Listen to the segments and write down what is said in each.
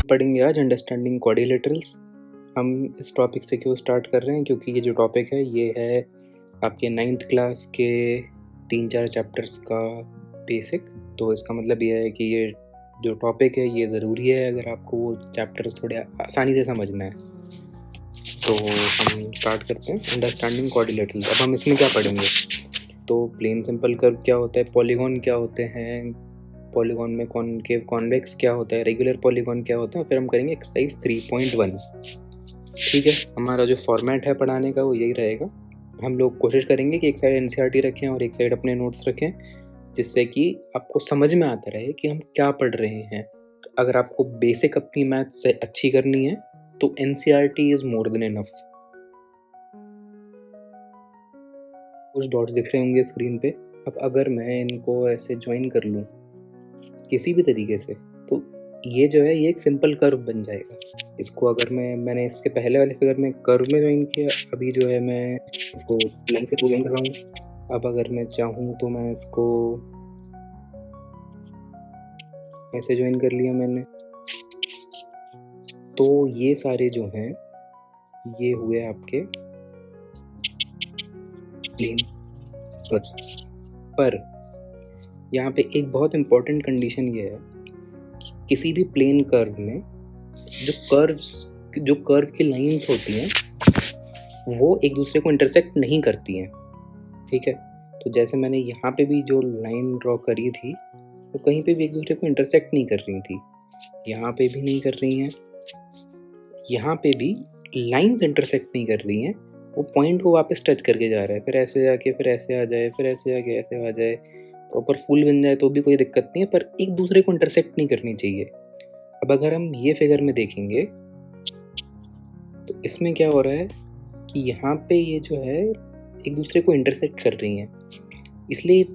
पढ़ेंगे आज understanding quadrilaterals. हम इस टॉपिक से क्यों स्टार्ट कर रहे हैं, क्योंकि ये जो टॉपिक है ये है आपके 9th क्लास के 3-4 चैप्टर्स का बेसिक। तो इसका मतलब ये है कि ये जो टॉपिक है ये ज़रूरी है अगर आपको वो चैप्टर्स थोड़े आसानी से समझना है। तो हम स्टार्ट करते हैं अंडरस्टैंडिंग क्वाड्रिलेटरल्स। अब हम इसमें क्या पढ़ेंगे, तो प्लेन सिंपल कर्व क्या होता है, पॉलीगॉन क्या होते हैं, पॉलीगॉन में कॉनकेव कॉन्वेक्स क्या होता है, रेगुलर पॉलीगॉन क्या होता है, फिर हम करेंगे एक्सरसाइज 3.1। ठीक है, हमारा जो फॉर्मेट है पढ़ाने का वो यही रहेगा। हम लोग कोशिश करेंगे कि एक साइड एनसीईआरटी रखें और एक साइड अपने नोट्स रखें, जिससे कि आपको समझ में आता रहे कि हम क्या पढ़ रहे हैं। अगर आपको बेसिक अपनी मैथ से अच्छी करनी है तो NCERT is more than enough. कुछ डॉट्स दिख रहे होंगे स्क्रीन पे। अब अगर मैं इनको ऐसे ज्वाइन कर लूँ किसी भी तरीके से, तो ये जो है ये एक सिंपल कर्व बन जाएगा। इसको अगर मैंने इसके पहले वाले फिगर में कर्व में ज्वाइन किया, अभी जो है मैं इसको लाइन से ज्वाइन कर रहा हूँ। अब अगर मैं चाहूँ तो मैं इसको ऐसे ज्वाइन कर लिया मैंने। तो ये सारे जो हैं ये हुए आपके प्लेन कर्व्स। पर यहाँ पे एक बहुत इम्पोर्टेंट कंडीशन ये है कि किसी भी प्लेन कर्व में जो कर्व की लाइंस होती हैं वो एक दूसरे को इंटरसेक्ट नहीं करती हैं। ठीक है, तो जैसे मैंने यहाँ पे भी जो लाइन ड्रॉ करी थी वो कहीं पे भी एक दूसरे को इंटरसेक्ट नहीं कर रही थी, यहाँ पे भी नहीं कर रही हैं, यहाँ पे भी लाइंस इंटरसेक्ट नहीं कर रही हैं। वो पॉइंट को वापस टच करके जा रहा है, फिर ऐसे जाके फिर ऐसे आ जाए, फिर ऐसे जाके ऐसे आ जाए, प्रॉपर फूल बन जाए तो भी कोई दिक्कत नहीं है, पर एक दूसरे को इंटरसेक्ट नहीं करनी चाहिए। अब अगर हम ये फिगर में देखेंगे तो इसमें क्या हो रहा है कि यहाँ पे ये जो है एक दूसरे को इंटरसेक्ट कर रही हैं, इसलिए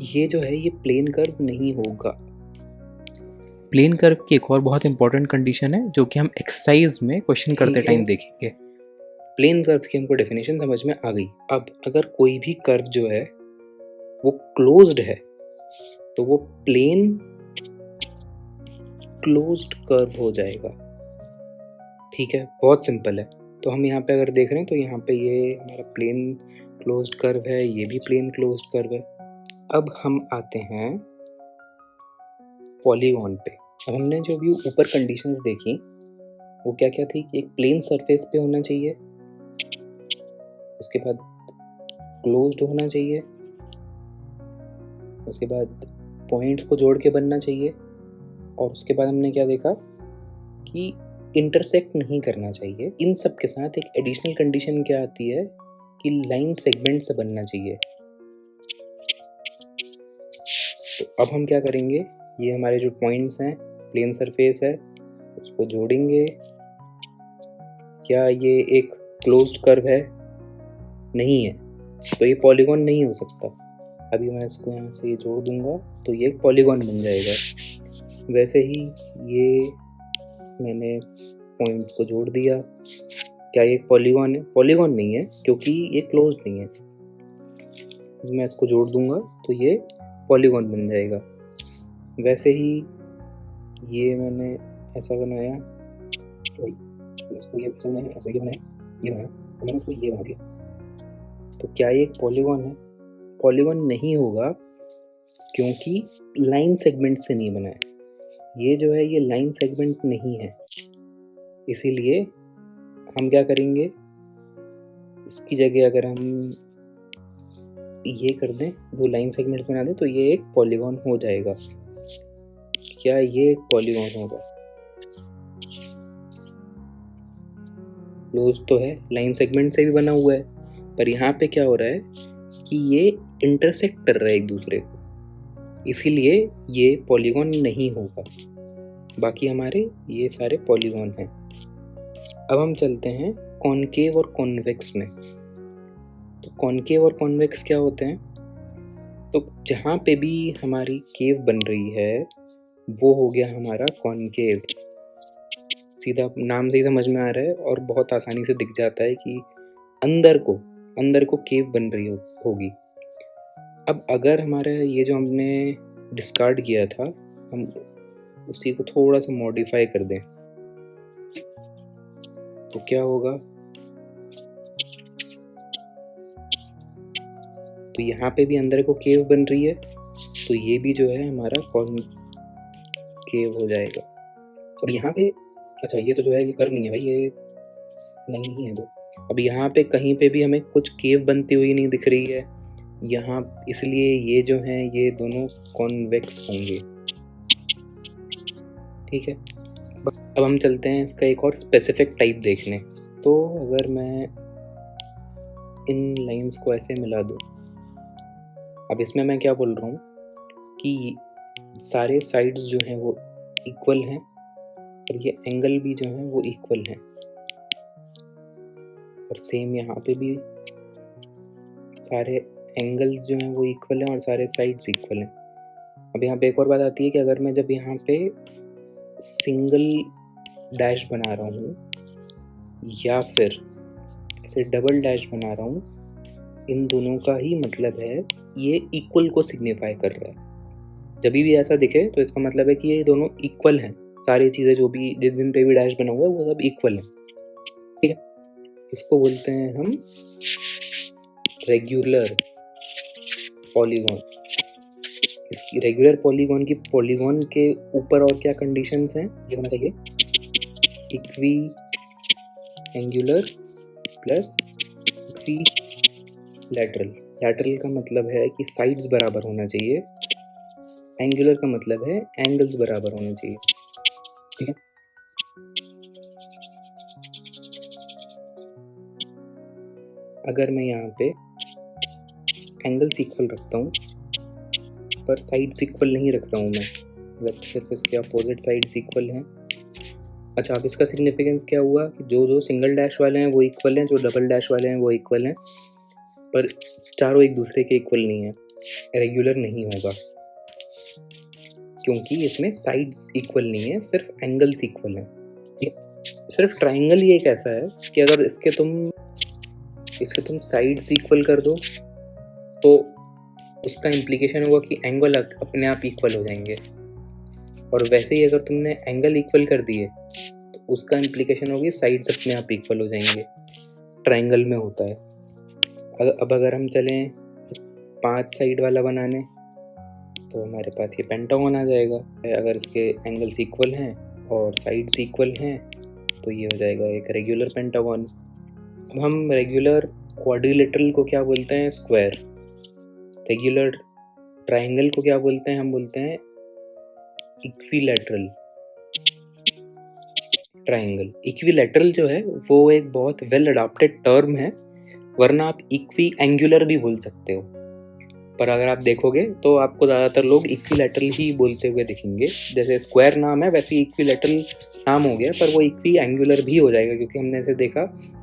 ये जो है ये प्लेन कर्व नहीं होगा। प्लेन कर्व की एक और बहुत इंपॉर्टेंट कंडीशन है जो कि हम एक्सरसाइज में क्वेश्चन करते टाइम देखेंगे। प्लेन कर्व की हमको डेफिनेशन समझ में आ गई। अब अगर कोई भी कर्व जो है वो क्लोज्ड है तो वो प्लेन क्लोज्ड कर्व हो जाएगा। ठीक है, बहुत सिंपल है। तो हम यहाँ पे अगर देख रहे हैं तो यहाँ पे ये हमारा प्लेन क्लोज्ड कर्व है, ये भी प्लेन क्लोज्ड कर्व है। अब हम आते हैं पॉलीगॉन पे। अब हमने जो भी ऊपर कंडीशंस देखी वो क्या क्या थी कि एक प्लेन सरफेस पे होना चाहिए, उसके बाद क्लोज्ड होना चाहिए, उसके बाद पॉइंट्स को जोड़ के बनना चाहिए, और उसके बाद हमने क्या देखा कि इंटरसेक्ट नहीं करना चाहिए। इन सब के साथ एक एडिशनल कंडीशन क्या आती है कि लाइन सेगमेंट से बनना चाहिए। तो अब हम क्या करेंगे, ये हमारे जो पॉइंट्स हैं, प्लेन सरफेस है, उसको जोड़ेंगे। क्या ये एक क्लोज्ड कर्व है? नहीं है, तो ये पॉलीगॉन नहीं हो सकता। अभी मैं इसको यहाँ से ये जोड़ दूंगा तो ये एक पॉलीगॉन बन जाएगा। वैसे ही ये मैंने पॉइंट्स को जोड़ दिया, क्या ये एक पॉलीगॉन है? पॉलीगॉन नहीं है क्योंकि ये क्लोज्ड नहीं है। मैं इसको जोड़ दूंगा तो ये पॉलीगॉन बन जाएगा। वैसे ही ये मैंने ऐसा बनाया, इसको ये बनाया, ऐसा ये बनाया, ये बनाया, तो मैंने इसको ये बना दिया। तो क्या ये एक पॉलीगॉन है? पॉलीगॉन नहीं होगा क्योंकि लाइन सेगमेंट से नहीं बना है। ये जो है ये लाइन सेगमेंट नहीं है, इसीलिए हम क्या करेंगे, इसकी जगह अगर हम ये कर दें, दो लाइन सेगमेंट्स बना दें, तो ये एक पॉलीगॉन हो जाएगा। क्या ये एक पॉलीगॉन होगा? क्लोज तो है, लाइन सेगमेंट से भी बना हुआ है, पर यहाँ पे क्या हो रहा है कि ये इंटरसेक्ट कर रहा है एक दूसरे को, इसीलिए ये पॉलीगॉन नहीं होगा। बाकी हमारे ये सारे पॉलीगॉन हैं। अब हम चलते हैं कॉनकेव और कॉन्वेक्स में। तो कॉनकेव और कॉन्वेक्स क्या होते हैं? तो जहाँ पे भी हमारी केव बन रही है वो हो गया हमारा कॉनकेव। सीधा नाम से ही समझ में आ रहा है और बहुत आसानी से दिख जाता है कि अंदर को केव बन रही होगी। अब अगर हमारा ये जो हमने डिस्कार्ड किया था, हम उसी को थोड़ा सा मॉडिफाई कर दें, तो क्या होगा, तो यहाँ पे भी अंदर को केव बन रही है, तो ये भी जो है हमारा कॉनकेव हो जाएगा। और यहाँ पे अच्छा ये तो जो है ये कर नहीं है भाई, ये नहीं है तो अब यहाँ पे कहीं पे भी हमें कुछ केव बनती हुई नहीं दिख रही है यहाँ, इसलिए ये जो हैं ये दोनों कॉन्वेक्स होंगे। ठीक है, अब हम चलते हैं इसका एक और स्पेसिफिक टाइप देखने। तो अगर मैं इन लाइंस को ऐसे मिला दूँ, अब इसमें मैं क्या बोल रहा हूँ कि सारे साइड्स जो हैं वो इक्वल हैं और ये एंगल भी जो हैं वो इक्वल हैं, और सेम यहाँ पे भी सारे एंगल्स जो हैं वो इक्वल हैं और सारे साइड्स इक्वल हैं। अब यहाँ पे एक और बात आती है कि अगर मैं जब यहाँ पे सिंगल डैश बना रहा हूँ या फिर ऐसे डबल डैश बना रहा हूँ, इन दोनों का ही मतलब है ये इक्वल को सिग्निफाई कर रहा है। जब भी ऐसा दिखे तो इसका मतलब है कि ये दोनों इक्वल हैं, सारी चीज़ें जो भी जिस दिन पे भी डैश बना हुआ है वो सब इक्वल हैं। ठीक है, इसको बोलते हैं हम रेगुलर पॉलीगॉन। इसकी रेगुलर पॉलीगॉन की पॉलीगॉन के ऊपर और क्या कंडीशंस हैं, ये होना चाहिए equi angular plus equi lateral. Lateral का मतलब है कि साइड्स बराबर होना चाहिए, एंगुलर का मतलब है एंगल्स बराबर होने चाहिए। ठीक है, अगर मैं यहाँ पे एंगल्स इक्वल रखता हूँ पर साइड्स इक्वल नहीं रख रहा हूँ मैं, मतलब सिर्फ इसके अपोजिट साइड्स इक्वल हैं। अच्छा, अब इसका सिग्निफिकेंस क्या हुआ कि जो सिंगल डैश वाले हैं वो इक्वल हैं, जो डबल डैश वाले हैं वो इक्वल हैं, पर चारों एक दूसरे के इक्वल नहीं है, रेगुलर नहीं होगा क्योंकि इसमें साइड्स इक्वल नहीं है, सिर्फ एंगल्स इक्वल हैं। सिर्फ ट्राइंगल ही एक ऐसा है कि अगर इसके तुम साइड्स इक्वल कर दो तो उसका इम्प्लीकेशन होगा कि एंगल अपने आप इक्वल हो जाएंगे, और वैसे ही अगर तुमने एंगल इक्वल कर दिए तो उसका इम्प्लीकेशन होगी साइड्स अपने आप इक्वल हो जाएंगे। ट्राइंगल में होता है। अब अगर हम चलें 5 साइड वाला बनाने तो हमारे पास ये पेंटागन आ जाएगा। अगर इसके एंगल्स इक्वल हैं और साइड्स इक्वल हैं तो ये हो जाएगा एक रेगुलर पेंटागन। अब हम रेगुलर क्वाड्रिलेटरल को क्या बोलते हैं, स्क्वायर। रेगुलर ट्राइंगल को क्या बोलते हैं, हम बोलते हैं इक्विलैटरल ट्राइंगल। इक्विलैटरल जो है वो एक बहुत वेल अडॉप्टेड टर्म है, वरना आप इक्वी एंगुलर भी बोल सकते हो, पर अगर आप देखोगे तो आपको ज़्यादातर लोग इक्विलैटरल ही बोलते हुए दिखेंगे। जैसे स्क्वायर नाम है वैसे इक्विलैटरल नाम हो गया, पर वो इक्वी एंगुलर भी हो जाएगा क्योंकि हमने ऐसे देखा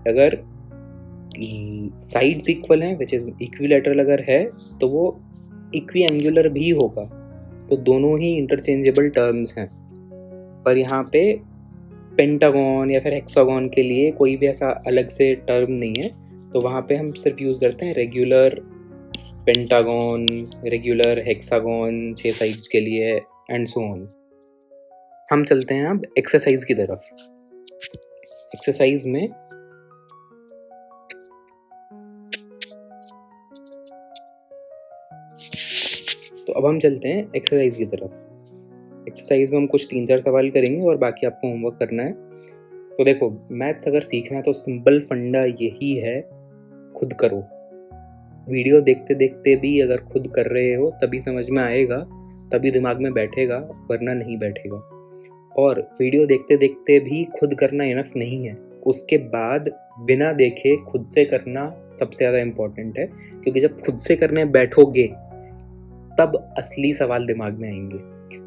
अगर साइड्स इक्वल हैं विच इज इक्विलैटरल अगर है तो वो इक्वी एंगुलर भी होगा, तो दोनों ही इंटरचेंजेबल टर्म्स हैं। पर यहाँ पे पेंटागन या फिर हेक्सागन के लिए कोई भी ऐसा अलग से टर्म नहीं है, तो वहाँ पे हम सिर्फ यूज़ करते हैं regular pentagon, regular hexagon 6 sides के लिए एंड सो ऑन। हम चलते हैं अब एक्सरसाइज की तरफ। एक्सरसाइज में तो अब हम चलते हैं एक्सरसाइज की तरफ। एक्सरसाइज में हम कुछ 3-4 सवाल करेंगे और बाकी आपको होमवर्क करना है। तो देखो, मैथ्स अगर सीखना है तो सिंपल फंडा यही है, खुद करो। वीडियो देखते देखते भी अगर खुद कर रहे हो तभी समझ में आएगा, तभी दिमाग में बैठेगा, वरना नहीं बैठेगा। और वीडियो देखते देखते भी खुद करना इनफ नहीं है, उसके बाद बिना देखे खुद से करना सबसे ज़्यादा इम्पोर्टेंट है, क्योंकि जब खुद से करने बैठोगे तब असली सवाल दिमाग में आएंगे,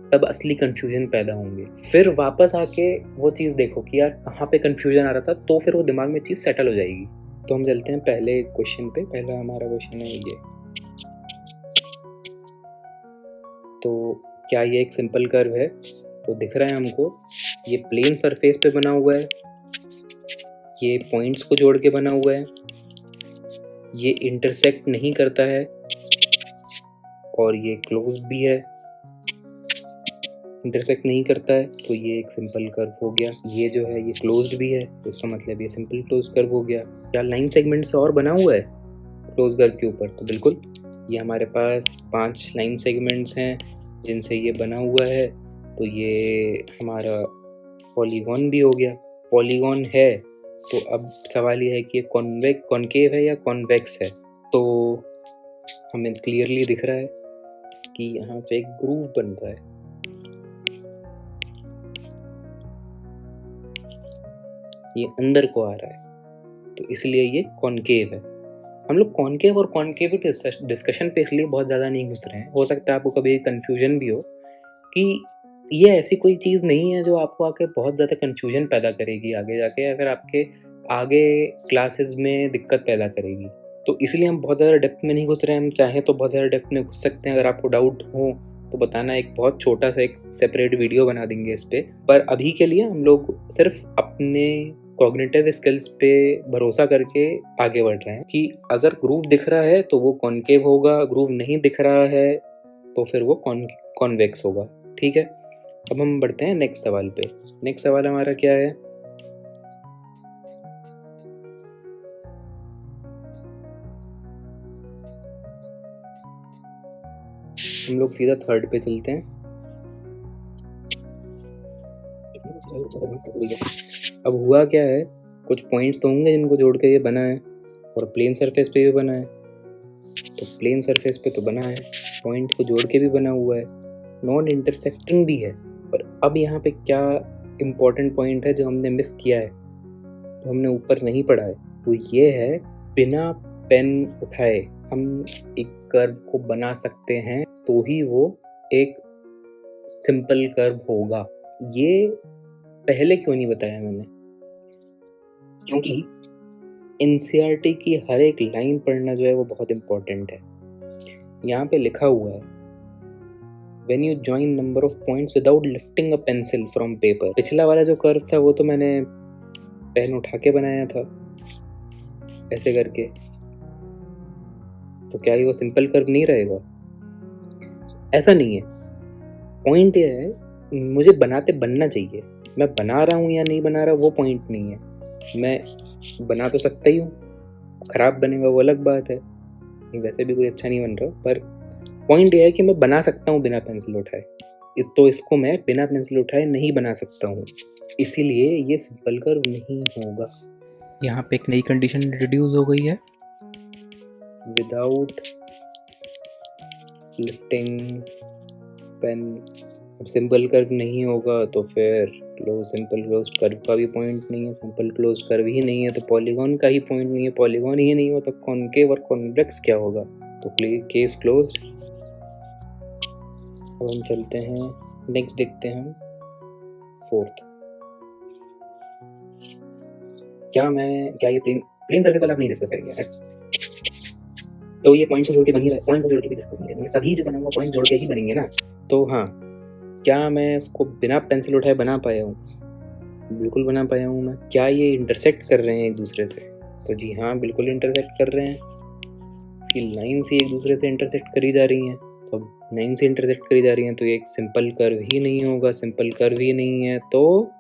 तब असली कंफ्यूजन पैदा होंगे। फिर वापस आके वो चीज़ देखो कि यार कहाँ पे कंफ्यूजन आ रहा था, तो फिर वो दिमाग में चीज़ सेटल हो जाएगी। तो हम चलते हैं पहले क्वेश्चन पे। पहला हमारा क्वेश्चन है ये, तो क्या ये एक सिंपल कर्व है? तो दिख रहा है हमको ये प्लेन सरफेस पे बना हुआ है, ये पॉइंट्स को जोड़ के बना हुआ है, ये इंटरसेक्ट नहीं करता है और ये क्लोज भी है, इंटरसेक्ट नहीं करता है, तो ये एक सिंपल कर्व हो गया। ये जो है ये क्लोज्ड भी है, इसका मतलब ये सिंपल क्लोज कर्व हो गया। क्या लाइन सेगमेंट से और बना हुआ है क्लोज कर्व के ऊपर? तो बिल्कुल, ये हमारे पास 5 लाइन सेगमेंट्स हैं जिनसे ये बना हुआ है, तो ये हमारा पॉलीगॉन भी हो गया। पॉलीगॉन है तो अब सवाल ये है कि ये कॉनकेव है या कॉन्वेक्स है। तो हमें क्लियरली दिख रहा है कि यहाँ पे एक ग्रूव बन रहा है। ये अंदर को आ रहा है, तो इसलिए ये कॉनकेव है। हम लोग कॉनकेव और कॉनकेव डिस्कशन पे इसलिए बहुत ज़्यादा नहीं घुस रहे हैं। हो सकता है आपको कभी कन्फ्यूजन भी हो कि ये ऐसी कोई चीज़ नहीं है जो आपको आके बहुत ज़्यादा कन्फ्यूजन पैदा करेगी आगे जाके, या फिर आपके आगे क्लासेस में दिक्कत पैदा करेगी। तो इसलिए हम बहुत ज़्यादा डेप्थ में नहीं घुस रहे हैं। हम चाहें तो बहुत ज़्यादा डेप्थ में घुस सकते हैं। अगर आपको डाउट हो तो बताना, एक बहुत छोटा सा एक सेपरेट वीडियो बना देंगे इस पर अभी के लिए हम लोग सिर्फ अपने कॉग्निटिव स्किल्स पे भरोसा करके आगे बढ़ रहे हैं कि अगर ग्रूव दिख रहा है तो वो कॉनकेव होगा, ग्रूव नहीं दिख रहा है तो फिर वो कॉन्वेक्स होगा। ठीक है, अब हम बढ़ते हैं नेक्स्ट सवाल पे। नेक्स्ट सवाल हमारा क्या है? हम लोग सीधा थर्ड पे चलते हैं। अब हुआ क्या है, कुछ पॉइंट्स तो होंगे जिनको जोड़ के ये बना है, और प्लेन सरफेस पे भी बना है। तो प्लेन सरफेस पे तो बना है, पॉइंट को जोड़ के भी बना हुआ है, नॉन इंटरसेक्टिंग भी है। पर अब यहाँ पे क्या इम्पोर्टेंट पॉइंट है जो हमने मिस किया है, तो हमने ऊपर नहीं पढ़ा है, वो ये है बिना पेन उठाए हम एक कर्व को बना सकते हैं तो ही वो एक सिंपल कर्व होगा। ये पहले क्यों नहीं बताया मैंने? क्योंकि एनसीईआरटी की हर एक लाइन पढ़ना जो है वो बहुत इम्पोर्टेंट है। यहाँ पे लिखा हुआ है When you join number of points without lifting a pencil from paper। पिछला वाला जो कर्व था वो तो मैंने पेन उठा के बनाया था ऐसे करके, तो क्या ये वो सिंपल कर्व नहीं रहेगा? ऐसा नहीं है। पॉइंट ये है मुझे बनाते बनना चाहिए। मैं बना रहा हूँ या नहीं बना रहा वो पॉइंट नहीं है। मैं बना तो सकता ही हूँ, खराब बनेगा वो अलग बात है, वैसे भी कोई अच्छा नहीं बन रहा, पर पॉइंट ये है कि मैं बना सकता हूँ बिना पेंसिल उठाए। तो इसको मैं बिना पेंसिल उठाए नहीं बना सकता हूँ, इसीलिए ये सिंपल कर्व नहीं होगा। यहाँ पे एक नई कंडीशन इंट्रोड्यूस हो गई है, विदाउट लिफ्टिंग पेन। अब सिंपल कर्व नहीं होगा तो फिर सिंपल क्लोज्ड कर्व का भी पॉइंट नहीं है, सिंपल क्लोज्ड कर्व ही नहीं है तो पॉलीगॉन का ही पॉइंट नहीं है, पॉलीगॉन ही नहीं हो तो कॉनकेव और कॉन्वेक्स क्या होगा? तो केस क्लोज्ड। अब हम चलते हैं नेक्स्ट, देखते हैं फोर्थ। क्या ये प्लेन सरफेस वाला नहीं डिस्कस करेंगे? तो ये पॉइंट से जोड़ के बन ही रहा है, पॉइंट से जोड़ के भी डिस्कस नहीं करेंगे, सभी जो बना हुआ पॉइंट जोड़ के ही बनेंगे ना। तो हाँ, क्या मैं इसको बिना पेंसिल उठाए बना पाया हूँ? बिल्कुल बना पाया हूँ मैं। क्या ये इंटरसेक्ट कर रहे हैं एक दूसरे से? तो जी हाँ, बिल्कुल इंटरसेक्ट कर रहे हैं। इसकी लाइन्स ही एक दूसरे से इंटरसेक्ट करी जा रही हैं, तो लाइन से इंटरसेक्ट करी जा रही हैं तो ये एक सिंपल कर्व ही नहीं होगा। सिंपल कर्व ही नहीं है तो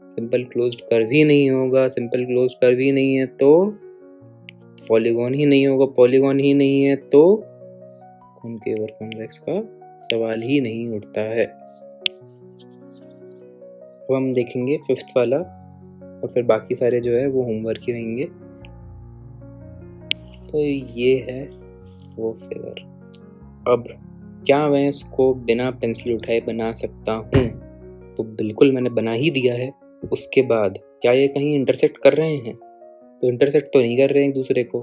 सिंपल क्लोज्ड कर्व ही नहीं होगा। सिंपल क्लोज्ड कर्व ही नहीं है तो पॉलीगॉन ही नहीं होगा। पॉलीगॉन ही नहीं है तो कॉनकेव और कॉन्वेक्स का सवाल ही नहीं उठता है। अब हम देखेंगे फिफ्थ वाला, और फिर बाकी सारे जो है वो होमवर्क ही रहेंगे। तो ये है वो फिगर। अब क्या मैं इसको बिना पेंसिल उठाए बना सकता हूँ? तो बिल्कुल मैंने बना ही दिया है। उसके बाद क्या ये कहीं इंटरसेक्ट कर रहे हैं? तो इंटरसेक्ट तो नहीं कर रहे हैं एक दूसरे को,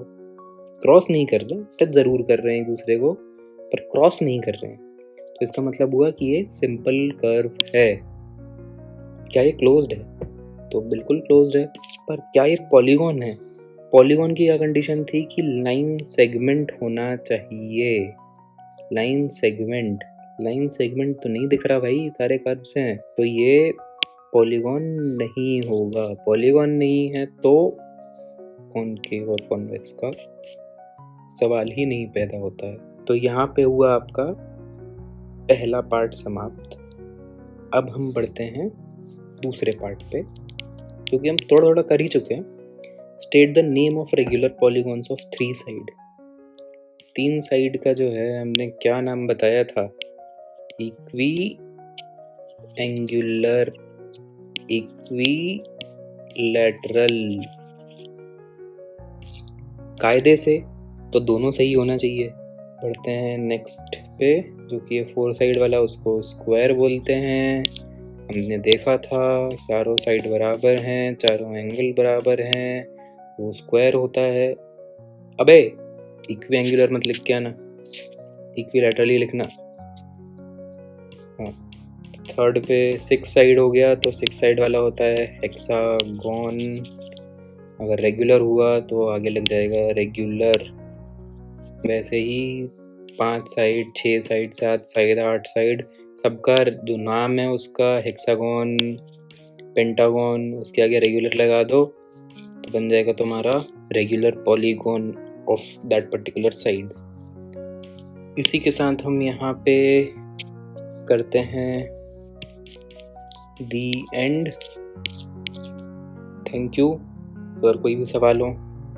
क्रॉस नहीं कर रहे, टच ज़रूर कर रहे हैं एक दूसरे को पर क्रॉस नहीं कर रहे हैं। तो इसका मतलब हुआ कि ये सिंपल कर्व है। क्या ये क्लोज्ड है? तो बिल्कुल क्लोज्ड है। पर क्या ये पॉलीगॉन है? पॉलीगॉन की क्या कंडीशन थी कि लाइन सेगमेंट होना चाहिए। लाइन सेगमेंट तो नहीं दिख रहा भाई, सारे कर्व्स हैं, तो ये पॉलीगॉन नहीं होगा। पॉलीगॉन नहीं है तो कॉनकेव और कॉन्वेक्स का सवाल ही नहीं पैदा होता है। तो यहाँ पे हुआ आपका पहला पार्ट समाप्त। अब हम बढ़ते हैं दूसरे पार्ट पे, क्योंकि हम थोड़ा थोड़ा कर ही चुके हैं। State the name of regular polygons of 3 side. 3 side का जो है हमने क्या नाम बताया था? Equi angular, equi lateral. कायदे से तो दोनों सही होना चाहिए। बढ़ते हैं नेक्स्ट पे, जो कि है 4 साइड वाला, उसको स्क्वायर बोलते हैं। हमने देखा था चारों साइड बराबर हैं, चारों एंगल बराबर हैं, वो स्क्वायर होता है। अबे इक्वी एंगुलर मत लिख के आना, इक्विलैटरल ही लिखना। हाँ, थर्ड पे 6 साइड हो गया, तो 6 साइड वाला होता है हेक्सागोन। अगर रेगुलर हुआ तो आगे लग जाएगा रेगुलर। वैसे ही 5 साइड, 6 साइड, 7 साइड, 8 साइड, सबका जो नाम है उसका हेक्सागोन, पेंटागोन, उसके आगे रेगुलर लगा दो तो बन जाएगा तुम्हारा regular polygon of that particular side. इसी के साथ हम यहाँ पे करते हैं दी एंड। Thank you. अगर कोई भी सवाल हो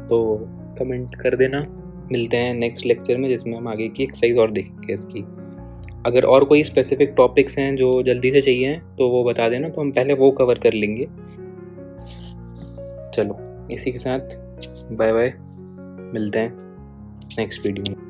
तो कमेंट कर देना। मिलते हैं नेक्स्ट लेक्चर में, जिसमें हम आगे की एक्सरसाइज और देखेंगे इसकी। अगर और कोई स्पेसिफिक टॉपिक्स हैं जो जल्दी से चाहिए तो वो बता देना, तो हम पहले वो कवर कर लेंगे। चलो इसी के साथ बाय बाय, मिलते हैं नेक्स्ट वीडियो में।